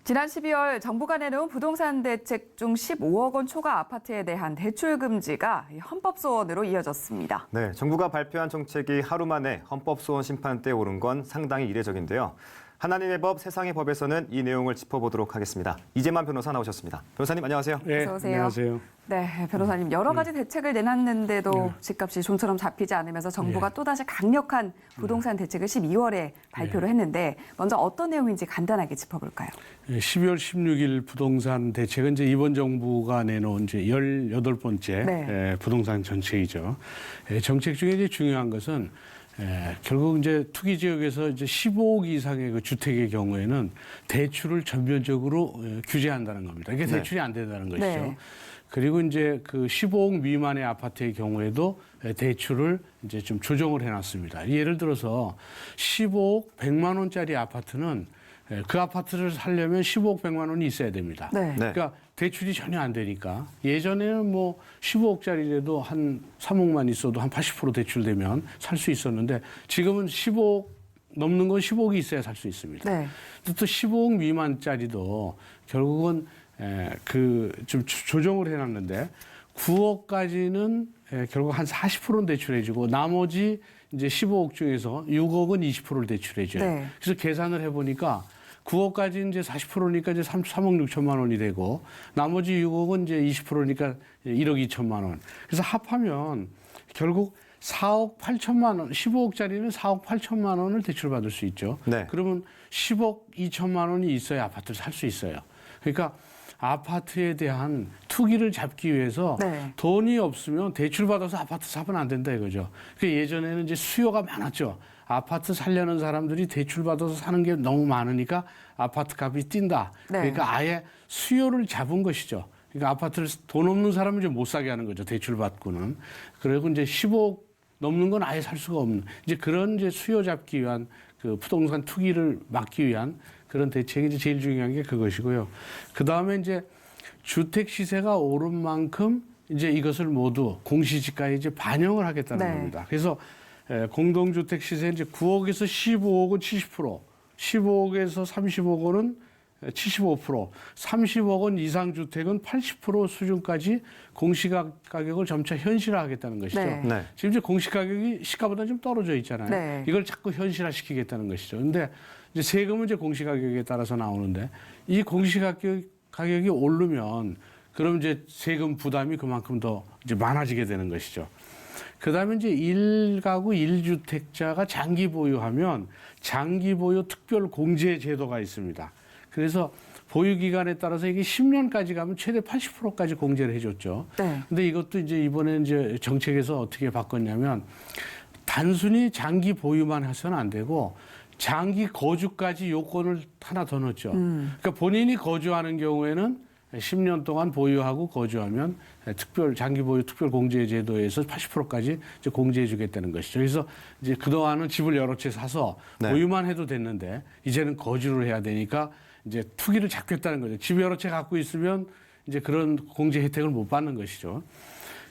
지난 12월 정부가 내놓은 부동산 대책 중 15억 원 초과 아파트에 대한 대출 금지가 헌법소원으로 이어졌습니다. 네, 정부가 발표한 정책이 하루 만에 헌법소원 심판대에 오른 건 상당히 이례적인데요. 하나님의 법, 세상의 법에서는 이 내용을 짚어보도록 하겠습니다. 이재만 변호사 나오셨습니다. 변호사님 안녕하세요. 네, 어서 오세요. 안녕하세요. 네, 변호사님 여러 가지 대책을 내놨는데도 집값이 좀처럼 잡히지 않으면서 정부가 또다시 강력한 부동산 대책을 12월에 발표를 했는데 먼저 어떤 내용인지 간단하게 짚어볼까요? 12월 16일 부동산 대책은 이제 이번 정부가 내놓은 이제 18번째 부동산 정책이죠. 정책 중에 이제 중요한 것은 결국 이제 투기 지역에서 이제 15억 이상의 그 주택의 경우에는 대출을 전면적으로 규제한다는 겁니다. 이게 대출이 안 된다는 것이죠. 네. 그리고 이제 그 15억 미만의 아파트의 경우에도 대출을 이제 좀 조정을 해놨습니다. 예를 들어서 15억 100만 원짜리 아파트는 그 아파트를 살려면 15억 100만 원이 있어야 됩니다. 네. 그러니까 대출이 전혀 안 되니까 예전에는 뭐 15억짜리라도 한 3억만 있어도 한 80% 대출되면 살 수 있었는데 지금은 15억 넘는 건 15억이 있어야 살 수 있습니다. 네. 또 15억 미만짜리도 결국은 그 좀 조정을 해놨는데 9억까지는 결국 한 40%는 대출해주고 나머지 이제 15억 중에서 6억은 20%를 대출해줘요. 네. 그래서 계산을 해보니까 9억까지 이제 40%니까 이제 3억 6천만 원이 되고 나머지 6억은 이제 20%니까 1억 2천만 원. 그래서 합하면 결국 4억 8천만 원, 15억짜리는 4억 8천만 원을 대출받을 수 있죠. 네. 그러면 10억 2천만 원이 있어야 아파트를 살 수 있어요. 그러니까 아파트에 대한 투기를 잡기 위해서 돈이 없으면 대출받아서 아파트 사면 안 된다 이거죠. 그러니까 예전에는 이제 수요가 많았죠. 아파트 살려는 사람들이 대출받아서 사는 게 너무 많으니까 아파트 값이 뛴다. 그러니까 아예 수요를 잡은 것이죠. 그러니까 아파트를 돈 없는 사람은 이제 못 사게 하는 거죠. 대출받고는. 그리고 이제 15억 넘는 건 아예 살 수가 없는 이제 그런 이제 수요 잡기 위한 그 부동산 투기를 막기 위한 그런 대책이 이제 제일 중요한 게 그것이고요. 그 다음에 이제 주택 시세가 오른 만큼 이제 이것을 모두 공시지가에 이제 반영을 하겠다는 겁니다. 그래서 공동주택 시세 이제 9억에서 15억은 70%, 15억에서 35억 원은 75%, 30억 원 이상 주택은 80% 수준까지 공시가격을 점차 현실화하겠다는 것이죠. 네. 지금 이제 공시가격이 시가보다 좀 떨어져 있잖아요. 이걸 자꾸 현실화시키겠다는 것이죠. 근데 이제 세금은 이제 공시가격에 따라서 나오는데 이 공시가격이 오르면 그럼 이제 세금 부담이 그만큼 더 이제 많아지게 되는 것이죠. 그다음에 이제 1가구 1주택자가 장기 보유하면 장기 보유 특별 공제 제도가 있습니다. 그래서 보유 기간에 따라서 이게 10년까지 가면 최대 80%까지 공제를 해줬죠. 근데 이것도 이제 이번에 이제 정책에서 어떻게 바꿨냐면 단순히 장기 보유만 해서는 안 되고 장기 거주까지 요건을 하나 더 넣었죠. 그러니까 본인이 거주하는 경우에는 10년 동안 보유하고 거주하면 장기 보유 특별 공제 제도에서 80%까지 이제 공제해 주겠다는 것이죠. 그래서 이제 그동안은 집을 여러 채 사서 보유만 해도 됐는데 이제는 거주를 해야 되니까 이제 투기를 잡겠다는 거죠. 집 여러 채 갖고 있으면 이제 그런 공제 혜택을 못 받는 것이죠.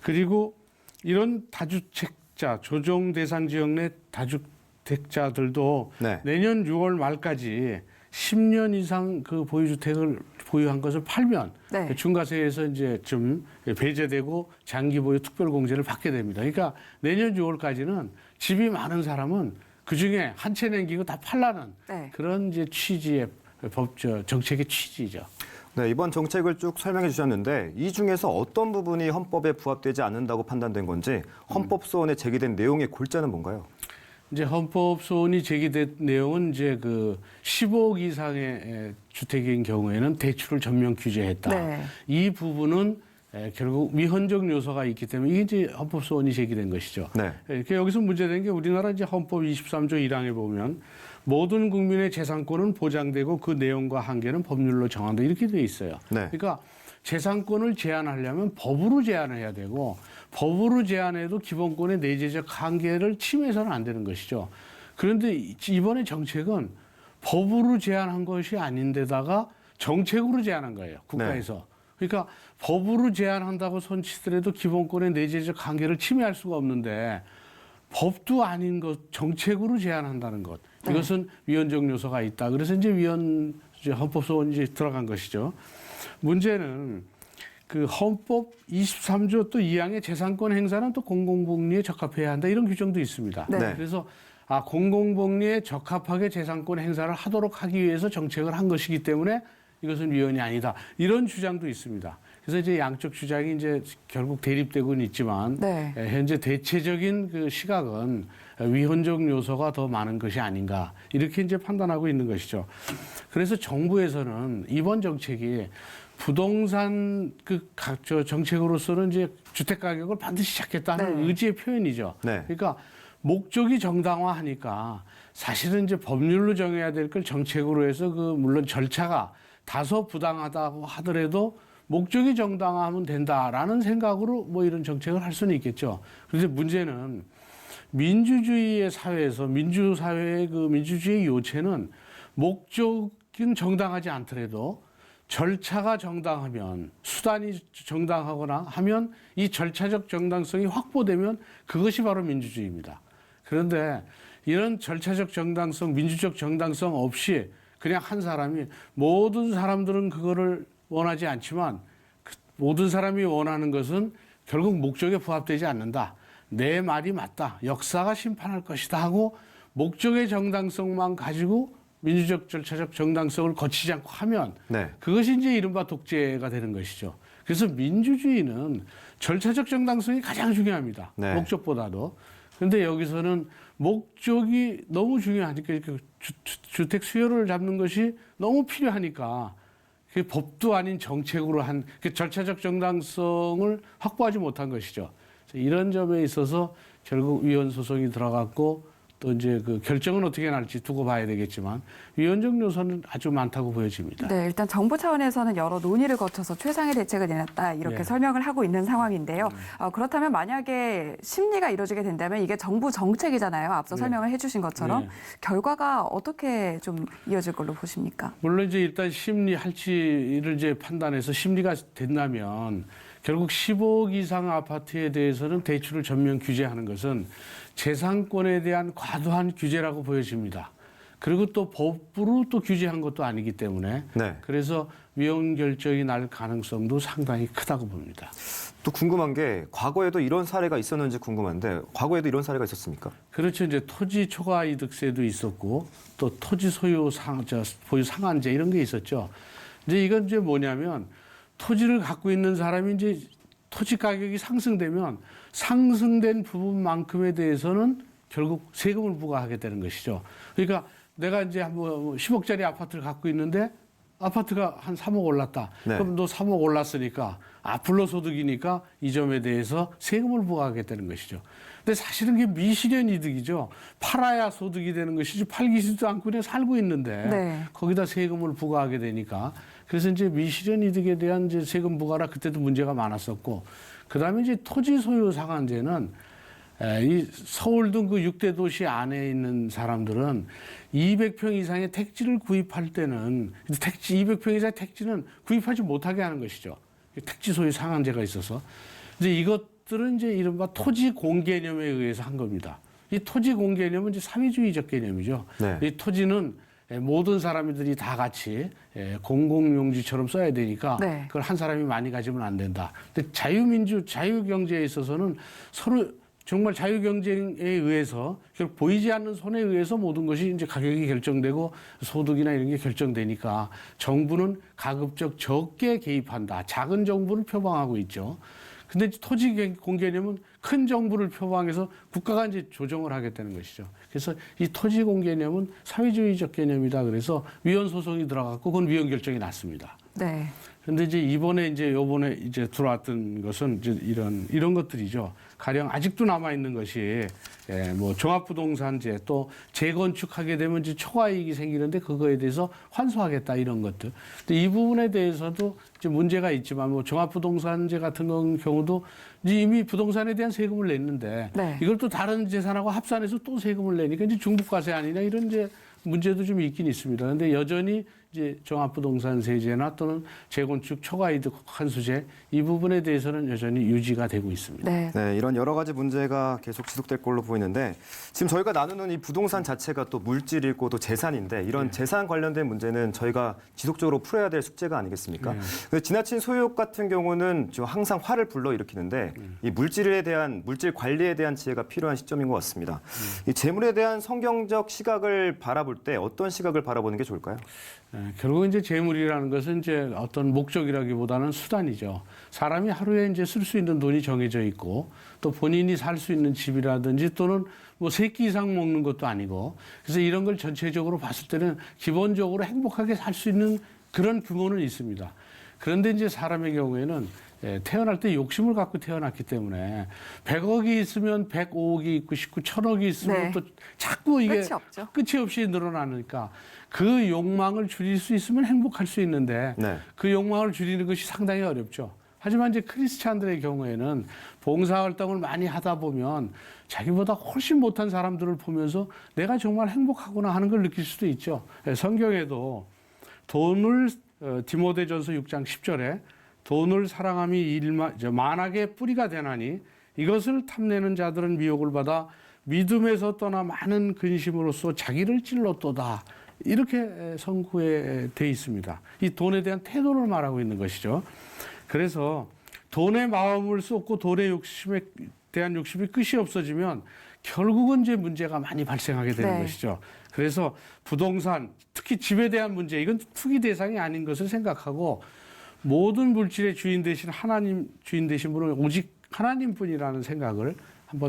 그리고 이런 다주택자, 조정 대상 지역 내 다주택자들도 내년 6월 말까지 10년 이상 그 보유주택을 보유한 것을 팔면 중과세에서 이제 좀 배제되고 장기 보유 특별 공제를 받게 됩니다. 그러니까 내년 6월까지는 집이 많은 사람은 그 중에 한 채 남기고 다 팔라는 그런 이제 취지의 정책의 취지죠. 네, 이번 정책을 쭉 설명해 주셨는데 이 중에서 어떤 부분이 헌법에 부합되지 않는다고 판단된 건지 헌법소원에 제기된 내용의 골자는 뭔가요? 이제 헌법소원이 제기된 내용은 이제 그 15억 이상의 주택인 경우에는 대출을 전면 규제했다. 이 부분은 결국 위헌적 요소가 있기 때문에 이게 이제 헌법소원이 제기된 것이죠. 그러니까 여기서 문제된 게 우리나라 이제 헌법 23조 1항에 보면 모든 국민의 재산권은 보장되고 그 내용과 한계는 법률로 정한다 이렇게 돼 있어요. 그러니까 재산권을 제한하려면 법으로 제한을 해야 되고 법으로 제한해도 기본권의 내재적 한계를 침해해서는 안 되는 것이죠. 그런데 이번에 정책은 법으로 제한한 것이 아닌데다가 정책으로 제한한 거예요. 국가에서. 그러니까 법으로 제한한다고 손치더라도 기본권의 내재적 한계를 침해할 수가 없는데 법도 아닌 것 정책으로 제한한다는 것. 이것은 위헌적 요소가 있다. 그래서 이제 위헌 이제 헌법소원이 이제 들어간 것이죠. 문제는 그 헌법 23조 또 2항의 재산권 행사는 또 공공복리에 적합해야 한다 이런 규정도 있습니다. 네. 그래서 공공복리에 적합하게 재산권 행사를 하도록 하기 위해서 정책을 한 것이기 때문에 이것은 위헌이 아니다 이런 주장도 있습니다. 그래서 이제 양쪽 주장이 이제 결국 대립되고는 있지만 네. 현재 대체적인 그 시각은 위헌적 요소가 더 많은 것이 아닌가 이렇게 이제 판단하고 있는 것이죠. 그래서 정부에서는 이번 정책이 부동산 정책으로서는 이제 주택 가격을 반드시 잡겠다는 네. 의지의 표현이죠. 네. 그러니까 목적이 정당화하니까 사실은 이제 법률로 정해야 될 걸 정책으로 해서 물론 절차가 다소 부당하다고 하더라도 목적이 정당화하면 된다라는 생각으로 뭐 이런 정책을 할 수는 있겠죠. 그런데 문제는 민주주의의 사회에서 민주사회의 민주주의 요체는 목적은 정당하지 않더라도 절차가 정당하면 수단이 정당하거나 하면 이 절차적 정당성이 확보되면 그것이 바로 민주주의입니다. 그런데 이런 절차적 정당성, 민주적 정당성 없이 그냥 한 사람이 모든 사람들은 그거를 원하지 않지만 모든 사람이 원하는 것은 결국 목적에 부합되지 않는다. 내 말이 맞다. 역사가 심판할 것이다 하고 목적의 정당성만 가지고 민주적 절차적 정당성을 거치지 않고 하면 네. 그것이 이제 이른바 독재가 되는 것이죠. 그래서 민주주의는 절차적 정당성이 가장 중요합니다. 네. 목적보다도. 그런데 여기서는 목적이 너무 중요하니까 주택 수요를 잡는 것이 너무 필요하니까 그 법도 아닌 정책으로 한 그 절차적 정당성을 확보하지 못한 것이죠. 이런 점에 있어서 결국 위헌 소송이 들어갔고 또 이제 그 결정은 어떻게 날지 두고 봐야 되겠지만 위헌적 요소는 아주 많다고 보여집니다. 네, 일단 정부 차원에서는 여러 논의를 거쳐서 최상의 대책을 내놨다 이렇게 네. 설명을 하고 있는 상황인데요. 그렇다면 만약에 심리가 이루어지게 된다면 이게 정부 정책이잖아요. 앞서 네. 설명을 해주신 것처럼 네. 결과가 어떻게 좀 이어질 걸로 보십니까? 물론 이제 일단 심리 할지를 이제 판단해서 심리가 된다면 결국 10억 이상 아파트에 대해서는 대출을 전면 규제하는 것은 재산권에 대한 과도한 규제라고 보여집니다. 그리고 또 법으로 또 규제한 것도 아니기 때문에 네. 그래서 위헌 결정이 날 가능성도 상당히 크다고 봅니다. 또 궁금한 게 과거에도 이런 사례가 있었는지 궁금한데 과거에도 이런 사례가 있었습니까? 그렇죠. 이제 토지 초과 이득세도 있었고 또 토지 소유 보유 상한제 이런 게 있었죠. 이제 이건 이제 뭐냐면 토지를 갖고 있는 사람이 이제 토지 가격이 상승되면 상승된 부분만큼에 대해서는 결국 세금을 부과하게 되는 것이죠. 그러니까 내가 이제 한번 10억짜리 아파트를 갖고 있는데 아파트가 한 3억 올랐다. 네. 그럼 너 3억 올랐으니까 불로소득이니까 이 점에 대해서 세금을 부과하게 되는 것이죠. 근데 사실은 그게 미실현 이득이죠. 팔아야 소득이 되는 것이지 팔기지도 않고 그냥 살고 있는데 네. 거기다 세금을 부과하게 되니까 그래서 이제 미실현 이득에 대한 이제 세금 부과라 그때도 문제가 많았었고 그다음에 이제 토지 소유 상한제는 이 서울 등 그 6대 도시 안에 있는 사람들은 200평 이상의 택지를 구입할 때는 택지 200평 이상의 택지는 구입하지 못하게 하는 것이죠. 택지 소유 상한제가 있어서. 이제 이것들은 이제 이른바 토지 공개념에 의해서 한 겁니다. 이 토지 공개념은 이제 사회주의적 개념이죠. 네. 이 토지는 모든 사람들이 다 같이 공공용지처럼 써야 되니까 네. 그걸 한 사람이 많이 가지면 안 된다. 근데 자유경제에 있어서는 서로 정말 자유경쟁에 의해서 결국 보이지 않는 손에 의해서 모든 것이 이제 가격이 결정되고 소득이나 이런 게 결정되니까 정부는 가급적 적게 개입한다. 작은 정부를 표방하고 있죠. 근데 토지 공개념은 큰 정부를 표방해서 국가가 이제 조정을 하게 되는 것이죠. 그래서 이 토지 공개념은 사회주의적 개념이다. 그래서 위헌 소송이 들어갔고 그건 위헌 결정이 났습니다. 네. 근데 이제 요번에 이제 들어왔던 것은 이제 이런 것들이죠. 가령 아직도 남아 있는 것이 뭐 종합부동산제 또 재건축하게 되면 이제 초과이익이 생기는데 그거에 대해서 환수하겠다 이런 것들. 근데 이 부분에 대해서도 이제 문제가 있지만 뭐 종합부동산제 같은 경우도 이미 부동산에 대한 세금을 냈는데 네. 이걸 또 다른 재산하고 합산해서 또 세금을 내니까 이제 중복과세 아니냐 이런 이제 문제도 좀 있긴 있습니다. 그런데 여전히 이제 종합부동산 세제나 또는 재건축 초과이득 환수제 이 부분에 대해서는 여전히 유지가 되고 있습니다. 네. 네, 이런 여러 가지 문제가 계속 지속될 걸로 보이는데 지금 저희가 나누는 이 부동산 자체가 또 물질이고 또 재산인데 이런 재산 관련된 문제는 저희가 지속적으로 풀어야 될 숙제가 아니겠습니까? 근데 지나친 소유욕 같은 경우는 좀 항상 화를 불러일으키는데 이 물질 관리에 대한 지혜가 필요한 시점인 것 같습니다. 이 재물에 대한 성경적 시각을 바라볼 때 어떤 시각을 바라보는 게 좋을까요? 결국 이제 재물이라는 것은 이제 어떤 목적이라기보다는 수단이죠. 사람이 하루에 이제 쓸 수 있는 돈이 정해져 있고 또 본인이 살 수 있는 집이라든지 또는 뭐 3끼 이상 먹는 것도 아니고 그래서 이런 걸 전체적으로 봤을 때는 기본적으로 행복하게 살 수 있는 그런 규모는 있습니다. 그런데 이제 사람의 경우에는 태어날 때 욕심을 갖고 태어났기 때문에 100억이 있으면 105억이 있고 싶고 1000억이 있으면 네. 또 자꾸 이게 끝이 없죠. 끝이 없이 늘어나니까 그 욕망을 줄일 수 있으면 행복할 수 있는데 네. 그 욕망을 줄이는 것이 상당히 어렵죠. 하지만 이제 크리스찬들의 경우에는 봉사활동을 많이 하다 보면 자기보다 훨씬 못한 사람들을 보면서 내가 정말 행복하구나 하는 걸 느낄 수도 있죠. 성경에도 돈을 디모데전서 6장 10절에 돈을 사랑함이 만악의 뿌리가 되나니 이것을 탐내는 자들은 미혹을 받아 믿음에서 떠나 많은 근심으로써 자기를 찔렀도다. 이렇게 성구에 돼 있습니다. 이 돈에 대한 태도를 말하고 있는 것이죠. 그래서 돈에 마음을 쏟고 돈의 욕심에 대한 욕심이 끝이 없어지면 결국은 이제 문제가 많이 발생하게 되는 네. 것이죠. 그래서 부동산, 특히 집에 대한 문제, 이건 투기 대상이 아닌 것을 생각하고 모든 물질의 주인 되신 하나님, 주인 되신 분은 오직 하나님뿐이라는 생각을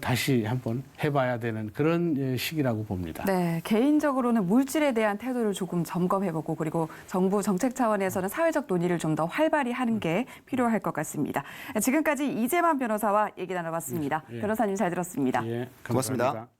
다시 한번 해봐야 되는 그런 시기라고 봅니다. 네, 개인적으로는 물질에 대한 태도를 조금 점검해보고 그리고 정부 정책 차원에서는 사회적 논의를 좀 더 활발히 하는 게 필요할 것 같습니다. 지금까지 이재만 변호사와 얘기 나눠봤습니다. 예. 변호사님 잘 들었습니다. 예, 고맙습니다. 감사합니다.